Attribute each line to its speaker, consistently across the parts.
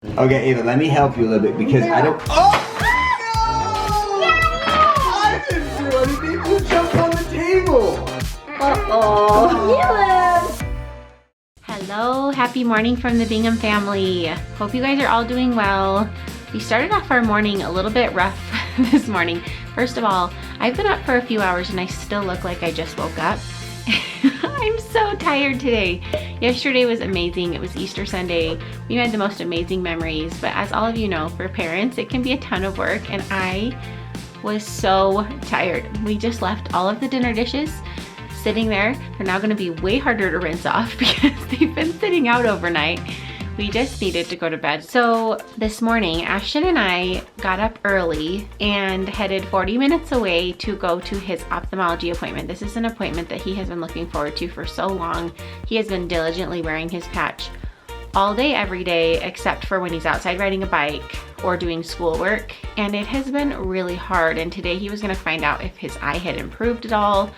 Speaker 1: Okay, Ava, let me help you a little bit because I don't. Oh! No! I didn't do anything. You jumped on the table.
Speaker 2: Hello, happy morning from the Bingham family. Hope you guys are all doing well. We started off our morning a little bit rough this morning. First of all, I've been up for a few hours and I still look like I just woke up. I'm so tired today. Yesterday was amazing. It was Easter Sunday. We had the most amazing memories, but as all of you know, for parents, it can be a ton of work and I was so tired. We just left all of the dinner dishes sitting there. They're now gonna be way harder to rinse off because they've been sitting out overnight. We just needed to go to bed. So this morning, Ashton and I got up early and headed 40 minutes away to go to his ophthalmology appointment. This is an appointment that he has been looking forward to for so long. He has been diligently wearing his patch all day, every day, except for when he's outside riding a bike or doing schoolwork. And it has been really hard. And today he was gonna find out if his eye had improved at all.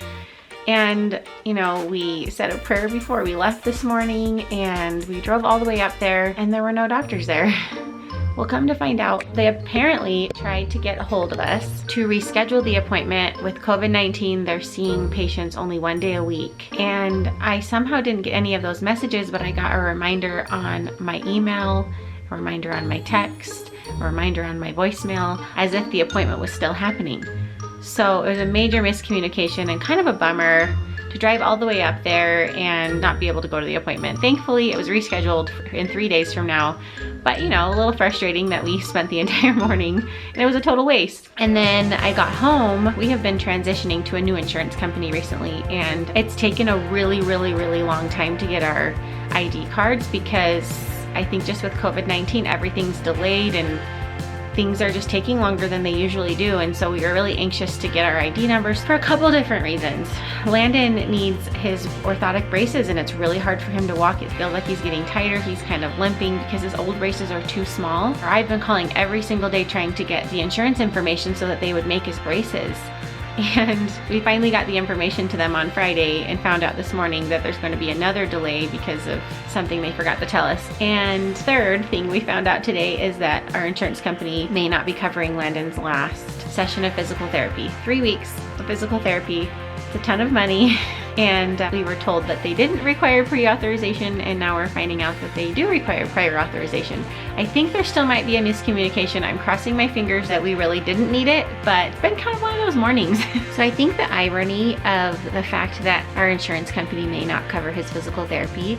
Speaker 2: And, you know, we said a prayer before we left this morning and we drove all the way up there and there were no doctors there. Well, come to find out, they apparently tried to get a hold of us to reschedule the appointment. With COVID-19, they're seeing patients only 1 day a week. And I somehow didn't get any of those messages, but I got a reminder on my email, a reminder on my text, a reminder on my voicemail, as if the appointment was still happening. So it was a major miscommunication and kind of a bummer to drive all the way up there and not be able to go to the appointment. Thankfully, it was rescheduled in 3 days from now. But you know, a little frustrating that we spent the entire morning and it was a total waste. And then I got home. We have been transitioning to a new insurance company recently and it's taken a really long time to get our ID cards because I think just with COVID-19, everything's delayed and things are just taking longer than they usually do, and so we were really anxious to get our ID numbers for a couple different reasons. Landon needs his orthotic braces and it's really hard for him to walk. It feels like he's getting tighter. He's kind of limping because his old braces are too small. I've been calling every single day trying to get the insurance information so that they would make his braces. And we finally got the information to them on Friday and found out this morning that there's going to be another delay because of something they forgot to tell us. And third thing we found out today is that our insurance company may not be covering Landon's last session of physical therapy. 3 weeks of physical therapy. It's a ton of money. And we were told that they didn't require pre-authorization, and now we're finding out that they do require prior authorization. I think there still might be a miscommunication. I'm crossing my fingers that we really didn't need it, but it's been kind of one of those mornings. So I think the irony of the fact that our insurance company may not cover his physical therapy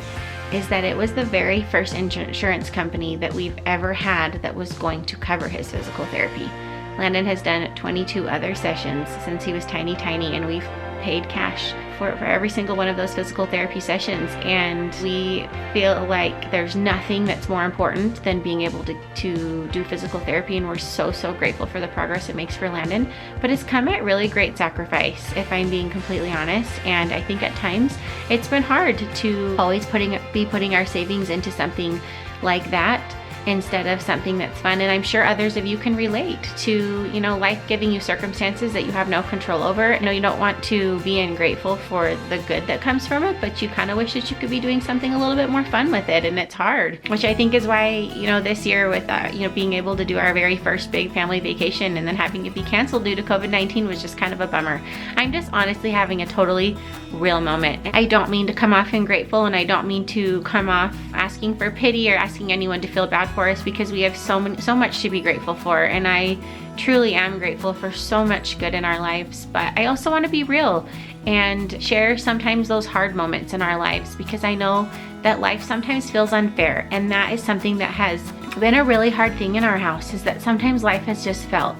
Speaker 2: is that it was the very first insurance company that we've ever had that was going to cover his physical therapy. Landon has done 22 other sessions since he was tiny, and we've paid cash for every single one of those physical therapy sessions, and we feel like there's nothing that's more important than being able to do physical therapy, and we're so grateful for the progress it makes for Landon. But it's come at really great sacrifice, if I'm being completely honest, and I think at times it's been hard to always be putting our savings into something like that instead of something that's fun. And I'm sure others of you can relate to, you know, life giving you circumstances that you have no control over. You know, you don't want to be ungrateful for the good that comes from it, but you kind of wish that you could be doing something a little bit more fun with it, and it's hard. Which I think is why, you know, this year with, you know, being able to do our very first big family vacation and then having it be canceled due to COVID-19 was just kind of a bummer. I'm just honestly having a totally real moment. I don't mean to come off ungrateful, and I don't mean to come off asking for pity or asking anyone to feel bad for us, because we have so much to be grateful for, and I truly am grateful for so much good in our lives. But I also want to be real and share sometimes those hard moments in our lives, because I know that life sometimes feels unfair, and that is something that has been a really hard thing in our house, is that sometimes life has just felt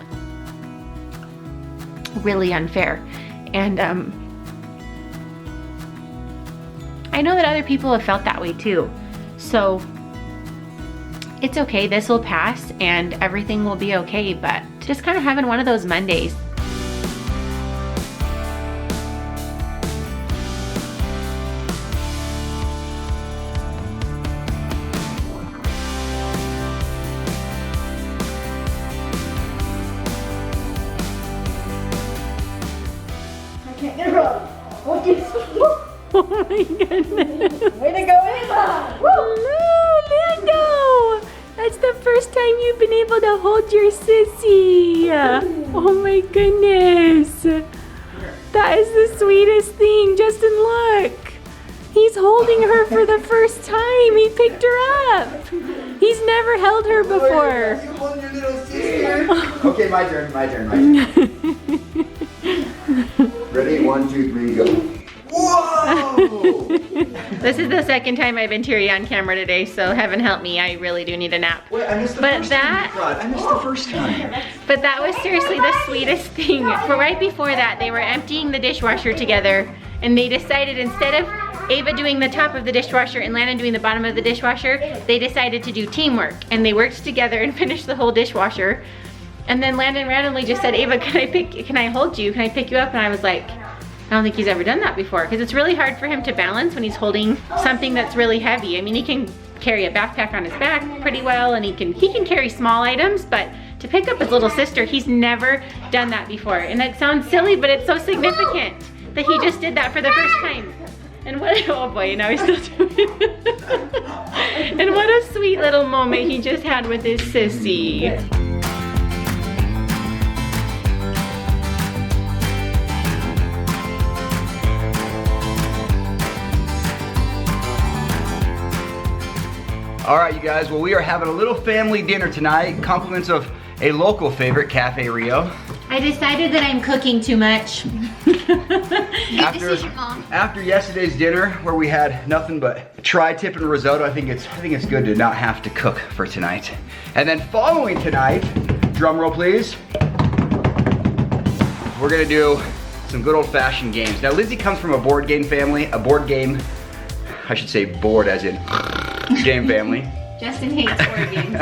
Speaker 2: really unfair. And I know that other people have felt that way too. So it's okay, this will pass and everything will be okay, but just kind of having one of those Mondays.
Speaker 3: I can't get it wrong.
Speaker 2: Oh my goodness.
Speaker 3: Way to go, Ava!
Speaker 2: Woo! Lando! That's the first time you've been able to hold your sissy. Oh my goodness. That is the sweetest thing. Justin, look. He's holding her for the first time. He picked her up. He's never held her before.
Speaker 1: You hold your little sister. Okay, my turn. Ready? 1, 2, 3, go. Whoa!
Speaker 2: This is the second time I've been teary on camera today, so heaven help me, I really do need a nap.
Speaker 1: Wait, I missed the first time. I missed the first time.
Speaker 2: But that was seriously the sweetest thing. But right before that, they were emptying the dishwasher together, and they decided instead of Ava doing the top of the dishwasher and Landon doing the bottom of the dishwasher, they decided to do teamwork, and they worked together and finished the whole dishwasher. And then Landon randomly just said, Ava, can I hold you? Can I pick you up? And I was like, I don't think he's ever done that before, because it's really hard for him to balance when he's holding something that's really heavy. I mean, he can carry a backpack on his back pretty well, and he can carry small items, but to pick up his little sister, he's never done that before. And it sounds silly, but it's so significant that he just did that for the first time. And what, oh boy, now he's still doing it. And what a sweet little moment he just had with his sissy.
Speaker 1: All right, you guys, well, we are having a little family dinner tonight. Compliments of a local favorite, Cafe Rio.
Speaker 2: I decided that I'm cooking too much.
Speaker 1: After yesterday's dinner, where we had nothing but tri-tip and risotto, I think it's good to not have to cook for tonight. And then following tonight, drum roll please, we're gonna do some good old-fashioned games. Now, Lizzie comes from a board game family, I should say board as in game family.
Speaker 2: Justin hates board games.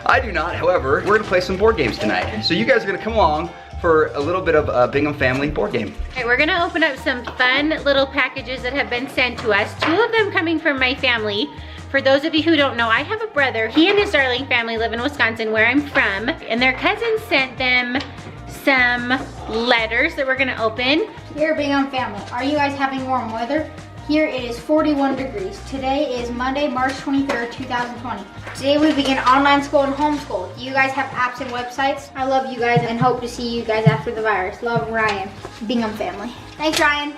Speaker 1: I do not, however, we're gonna play some board games tonight. So you guys are gonna come along for a little bit of a Bingham family board game.
Speaker 2: Okay, we're gonna open up some fun little packages that have been sent to us. 2 of them coming from my family. For those of you who don't know, I have a brother. He and his darling family live in Wisconsin, where I'm from, and their cousin sent them some letters that we're gonna open.
Speaker 3: Dear Bingham family, are you guys having warm weather? Here it is 41 degrees. Today is Monday, March 23rd, 2020. Today we begin online school and homeschool. Do you guys have apps and websites? I love you guys and hope to see you guys after the virus. Love, Ryan, Bingham family. Thanks, Ryan.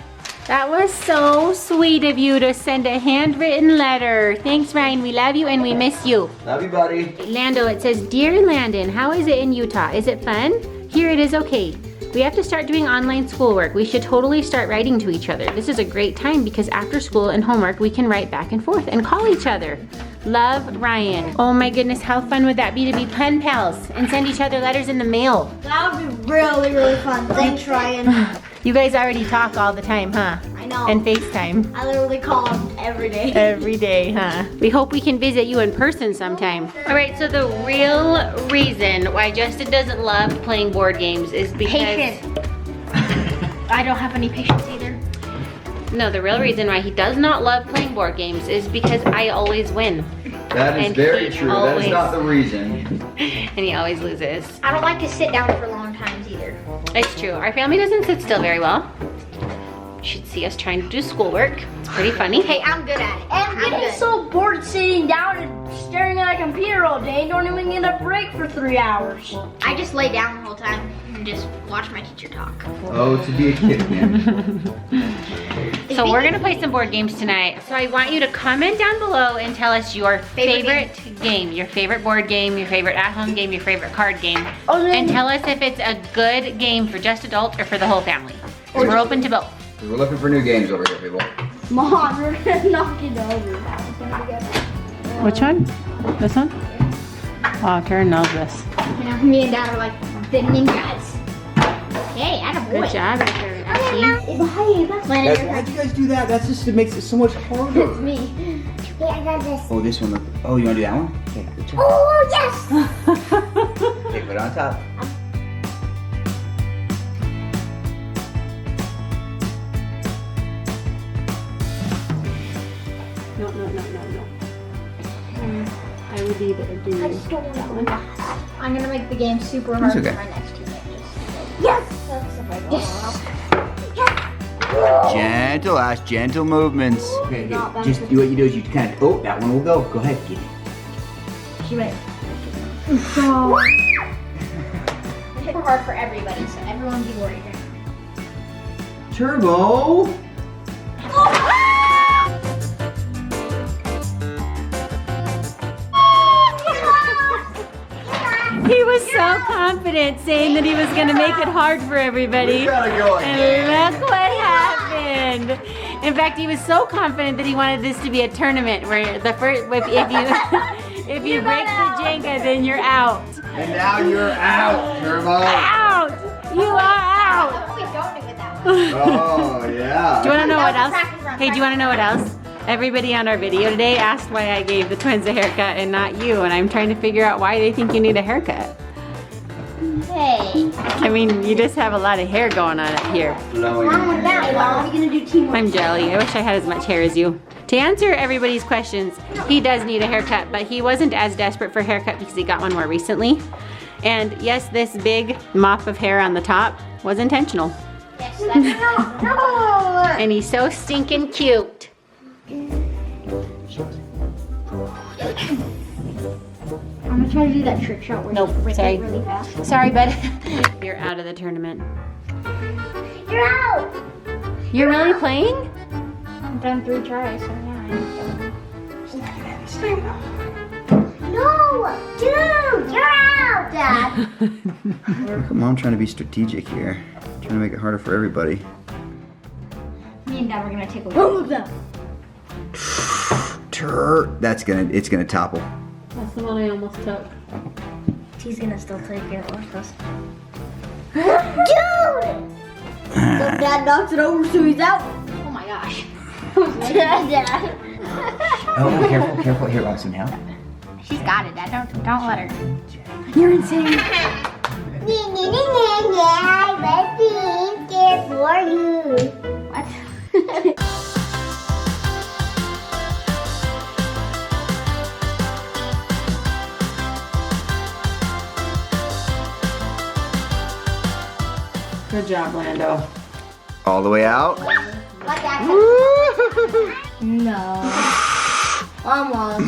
Speaker 2: That was so sweet of you to send a handwritten letter. Thanks, Ryan. We love you and we miss you.
Speaker 1: Love you, buddy.
Speaker 2: Lando, it says, Dear Landon, how is it in Utah? Is it fun? Here it is okay. We have to start doing online schoolwork. We should totally start writing to each other. This is a great time because after school and homework, we can write back and forth and call each other. Love, Ryan. Oh my goodness, how fun would that be to be pen pals and send each other letters in the mail?
Speaker 3: That would be really, really fun. Thanks, Ryan.
Speaker 2: You guys already talk all the time, huh?
Speaker 3: I know.
Speaker 2: And FaceTime.
Speaker 3: I literally call him every day.
Speaker 2: Every day, huh? We hope we can visit you in person sometime. All right, so the real reason why Justin doesn't love playing board games is because...
Speaker 3: Patience. I don't have any patience either.
Speaker 2: No, the real reason why he does not love playing board games is because I always win.
Speaker 1: That is
Speaker 2: And
Speaker 1: very
Speaker 2: he
Speaker 1: true. That is
Speaker 2: always-
Speaker 1: not the reason.
Speaker 2: And he always loses.
Speaker 3: I don't like to sit down for long times either.
Speaker 2: It's true. Our family doesn't sit still very well. You should see us trying to do schoolwork. It's pretty funny.
Speaker 3: Hey, I'm good at it.
Speaker 4: I'm getting so bored sitting down and staring at a computer all day. Don't even get a break for 3 hours.
Speaker 3: I just lay down the whole time and just watch my teacher talk.
Speaker 1: Oh, to be a kid, man.
Speaker 2: So we're gonna play some board games tonight. So I want you to comment down below and tell us your favorite game, your favorite board game, your favorite at-home game, your favorite card game. And tell us if it's a good game for just adults or for the whole family. We're open to both.
Speaker 1: We're looking for new games over here, people.
Speaker 4: Mom, we're gonna knock it over.
Speaker 2: Which one? This one? Oh, Karen knows this.
Speaker 3: You know, me and Dad are like the ninjas. Hey, attaboy.
Speaker 2: Good job, Ashley.
Speaker 1: Why'd you guys do that? That's just, it makes it so much harder.
Speaker 3: It's me. Yeah, I got this.
Speaker 1: Oh, this one. Oh, you want to do that one? Okay, good job.
Speaker 3: Oh, yes!
Speaker 1: Okay, put it on top.
Speaker 2: No. I would either do
Speaker 3: I just don't want that one. I'm gonna make the game super hard
Speaker 1: That's
Speaker 3: for
Speaker 1: okay.
Speaker 3: my next teammates. Yes! Yes!
Speaker 1: Gentle, Ash, gentle movements. Okay, just do what you do is you kind of, oh, that one will go. Go ahead, get it.
Speaker 3: She ready? Super hard for everybody, so everyone be worried.
Speaker 1: Turbo.
Speaker 2: He was so confident saying that he was gonna make it hard for everybody.
Speaker 1: We gotta go again.
Speaker 2: And look what happened. In fact, he was so confident that he wanted this to be a tournament where the first, if you break the Jenga, then you're out.
Speaker 1: And now you're out, Turbo.
Speaker 2: Out! You are out!
Speaker 3: What we don't do with that?
Speaker 1: Oh, yeah.
Speaker 2: Do you wanna know what else?
Speaker 3: Practice run,
Speaker 2: Hey, do you wanna know what else? Everybody on our video today asked why I gave the twins a haircut and not you, and I'm trying to figure out why they think you need a haircut.
Speaker 3: Hey.
Speaker 2: I mean, you just have a lot of hair going on up here.
Speaker 1: Blowing.
Speaker 3: What are we gonna do teamwork?
Speaker 2: I'm jelly. I wish I had as much hair as you. To answer everybody's questions, he does need a haircut, but he wasn't as desperate for a haircut because he got one more recently. And yes, this big mop of hair on the top was intentional.
Speaker 3: Yes, that's no.
Speaker 2: And he's so stinking cute.
Speaker 3: I'm gonna try to do that trick shot where
Speaker 2: Nope,
Speaker 3: you break
Speaker 2: sorry.
Speaker 3: it really fast.
Speaker 2: Sorry, bud. You're out of the tournament.
Speaker 3: You're out.
Speaker 2: You're really playing?
Speaker 3: I've done 3 tries, so yeah. No, dude, you're out, Dad.
Speaker 1: Come on, I'm trying to be strategic here. Trying to make it harder for everybody.
Speaker 3: Me and Dad are gonna take a both of them.
Speaker 1: It's gonna topple.
Speaker 2: That's the one I almost took.
Speaker 3: He's gonna still take it. Watch this. Dude! So Dad knocks it over, so he's out. Oh my gosh. Dad.
Speaker 1: Oh, careful. Here, want some help?
Speaker 3: She's got it, Dad. Don't let her. You're insane. Let's be scared for you. What?
Speaker 2: Good job, Lando.
Speaker 1: All the way out.
Speaker 3: Let Dad No. Almost.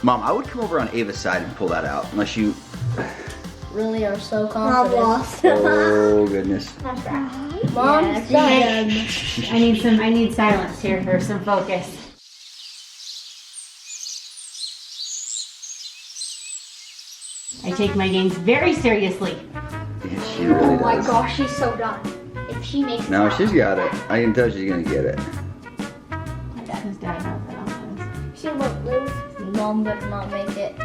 Speaker 1: Mom, I would come over on Ava's side and pull that out, unless you.
Speaker 3: Really are so confident. Almost.
Speaker 1: Oh goodness.
Speaker 3: Mom's
Speaker 2: I need silence here for some focus. I take my games very seriously.
Speaker 1: Yeah, she really
Speaker 3: Oh my
Speaker 1: does.
Speaker 3: gosh, she's so done. If she makes it
Speaker 1: No,
Speaker 3: out,
Speaker 1: she's got it. I can tell she's gonna get it.
Speaker 2: His dad knows that almost.
Speaker 3: she won't lose. Mom would not make it.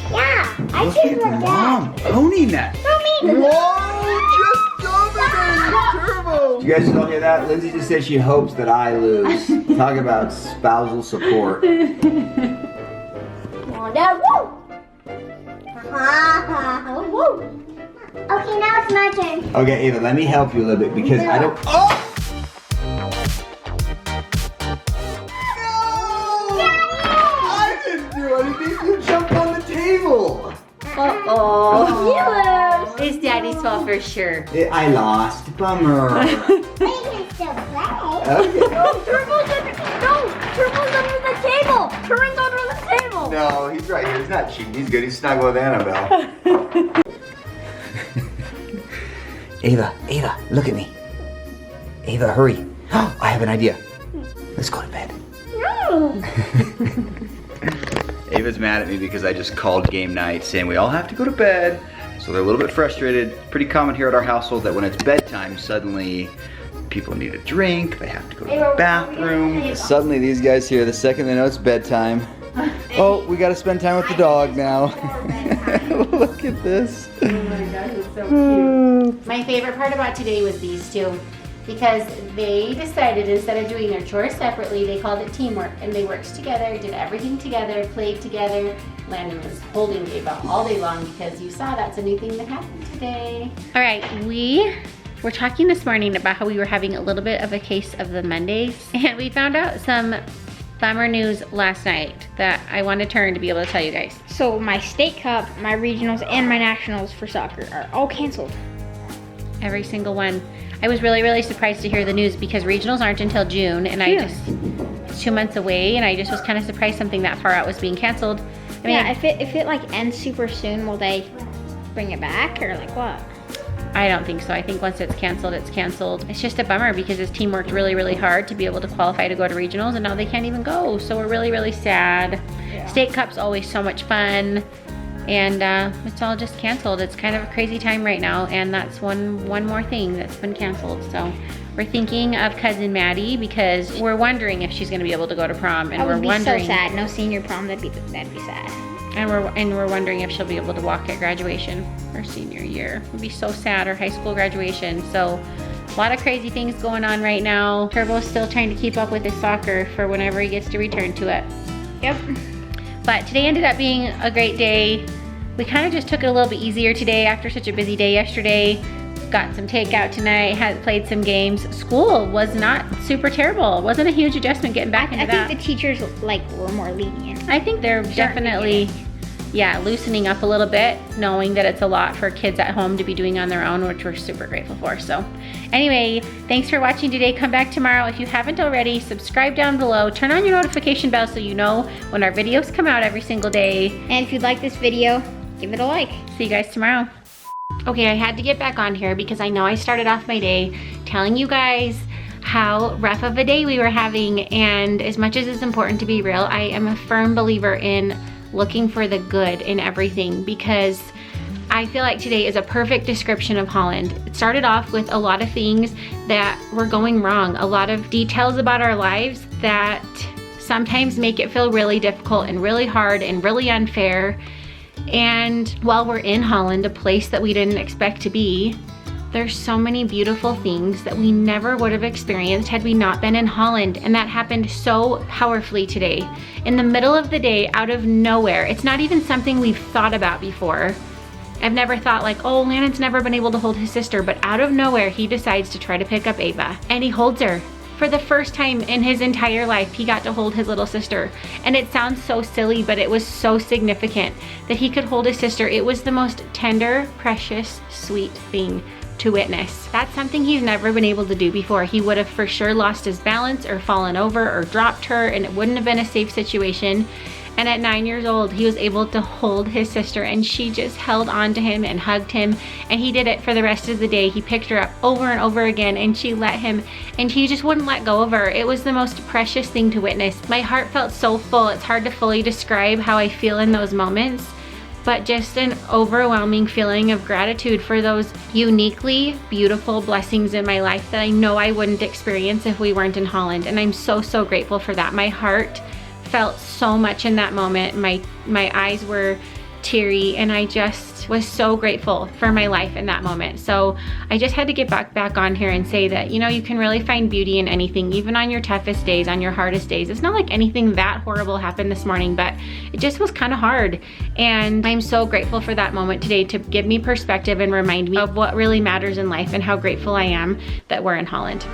Speaker 3: Yeah, I
Speaker 1: Look
Speaker 3: choose
Speaker 1: at
Speaker 3: my
Speaker 1: Mom.
Speaker 3: dad.
Speaker 1: Pony neck.
Speaker 3: Mommy.
Speaker 1: Whoa, just dominated Turbo. You guys don't hear that? Lindsay just said she hopes that I lose. Talk about spousal support.
Speaker 3: Come on, Dad. Woo! Woo! Okay, now it's my turn.
Speaker 1: Okay, Ava, let me help you a little bit because I don't. Oh! No! I didn't do anything. You jumped on the table.
Speaker 2: Uh-oh.
Speaker 3: You lose.
Speaker 2: It's Daddy's fault for sure.
Speaker 1: I lost. Bummer.
Speaker 3: But you can still play.
Speaker 1: Okay.
Speaker 4: Turbo's under the table. Turbo's under the table.
Speaker 1: No, he's right here. He's not cheating. He's good. He's snuggled with Annabelle. Ava, look at me. Ava, hurry. I have an idea. Let's go to bed.
Speaker 3: No.
Speaker 1: Ava's mad at me because I just called game night saying we all have to go to bed. So they're a little bit frustrated. It's pretty common here at our household that when it's bedtime, suddenly people need a drink, they have to go to the bathroom. Suddenly these guys here, the second they know it's bedtime, oh, we gotta spend time with the dog now. Look at this.
Speaker 2: Oh my gosh, it's so cute. My favorite part about today was these two. Because they decided instead of doing their chores separately, they called it teamwork. And they worked together, did everything together, played together. Landon was holding Ava all day long because you saw that's a new thing that happened today. All right, we were talking this morning about how we were having a little bit of a case of the Mondays. And we found out some bummer news last night that I want to turn to be able to tell you guys.
Speaker 3: So my state cup, my regionals, and my nationals for soccer are all canceled.
Speaker 2: Every single one. I was really, really surprised to hear the news because regionals aren't until June and it's 2 months away, and I just was kind of surprised something that far out was being canceled. I mean,
Speaker 3: yeah, if it like ends super soon, will they bring it back or like what?
Speaker 2: I don't think so. I think once it's canceled, it's canceled. It's just a bummer because his team worked really, really hard to be able to qualify to go to regionals, and now they can't even go. So we're really, really sad.
Speaker 3: Yeah.
Speaker 2: State Cup's always so much fun, and it's all just canceled. It's kind of a crazy time right now, and that's one more thing that's been canceled. So we're thinking of cousin Maddie because we're wondering if she's going to be able to go to prom, and
Speaker 3: That would
Speaker 2: we're
Speaker 3: be
Speaker 2: wondering.
Speaker 3: so sad. No senior prom. That'd be sad.
Speaker 2: And we're wondering if she'll be able to walk at graduation her senior year. It would be so sad, her high school graduation. So a lot of crazy things going on right now. Turbo's still trying to keep up with his soccer for whenever he gets to return to it.
Speaker 3: Yep.
Speaker 2: But today ended up being a great day. We kind of just took it a little bit easier today after such a busy day yesterday. Got some takeout tonight, played some games. School was not super terrible. It wasn't a huge adjustment getting back into that.
Speaker 3: I think the teachers like were more lenient.
Speaker 2: I think they're definitely, yeah, loosening up a little bit, knowing that it's a lot for kids at home to be doing on their own, which we're super grateful for. So anyway, thanks for watching today. Come back tomorrow. If you haven't already, subscribe down below. Turn on your notification bell so you know when our videos come out every single day.
Speaker 3: And if you'd like this video, give it a like.
Speaker 2: See you guys tomorrow. Okay, I had to get back on here because I know I started off my day telling you guys how rough of a day we were having, and as much as it's important to be real, I am a firm believer in looking for the good in everything, because I feel like today is a perfect description of Holland. It started off with a lot of things that were going wrong, a lot of details about our lives that sometimes make it feel really difficult and really hard and really unfair. And while we're in Holland, a place that we didn't expect to be, there's so many beautiful things that we never would have experienced had we not been in Holland. And that happened so powerfully today. In the middle of the day, out of nowhere. It's not even something we've thought about before. I've never thought like, oh, Lannon's never been able to hold his sister, but out of nowhere, he decides to try to pick up Ava, and he holds her. For the first time in his entire life, he got to hold his little sister. And it sounds so silly, but it was so significant that he could hold his sister. It was the most tender, precious, sweet thing to witness. That's something he's never been able to do before. He would have for sure lost his balance or fallen over or dropped her, and it wouldn't have been a safe situation. And at 9 years old, he was able to hold his sister, and she just held on to him and hugged him. And he did it for the rest of the day. He picked her up over and over again, and she let him, and he just wouldn't let go of her. It was the most precious thing to witness. My heart felt so full. It's hard to fully describe how I feel in those moments, but just an overwhelming feeling of gratitude for those uniquely beautiful blessings in my life that I know I wouldn't experience if we weren't in Holland. And I'm so, so grateful for that. My heart felt so much in that moment. My eyes were teary, and I just was so grateful for my life in that moment. So I just had to get back on here and say that, you know, you can really find beauty in anything, even on your toughest days, on your hardest days. It's not like anything that horrible happened this morning, but it just was kind of hard. And I'm so grateful for that moment today to give me perspective and remind me of what really matters in life and how grateful I am that we're in Holland.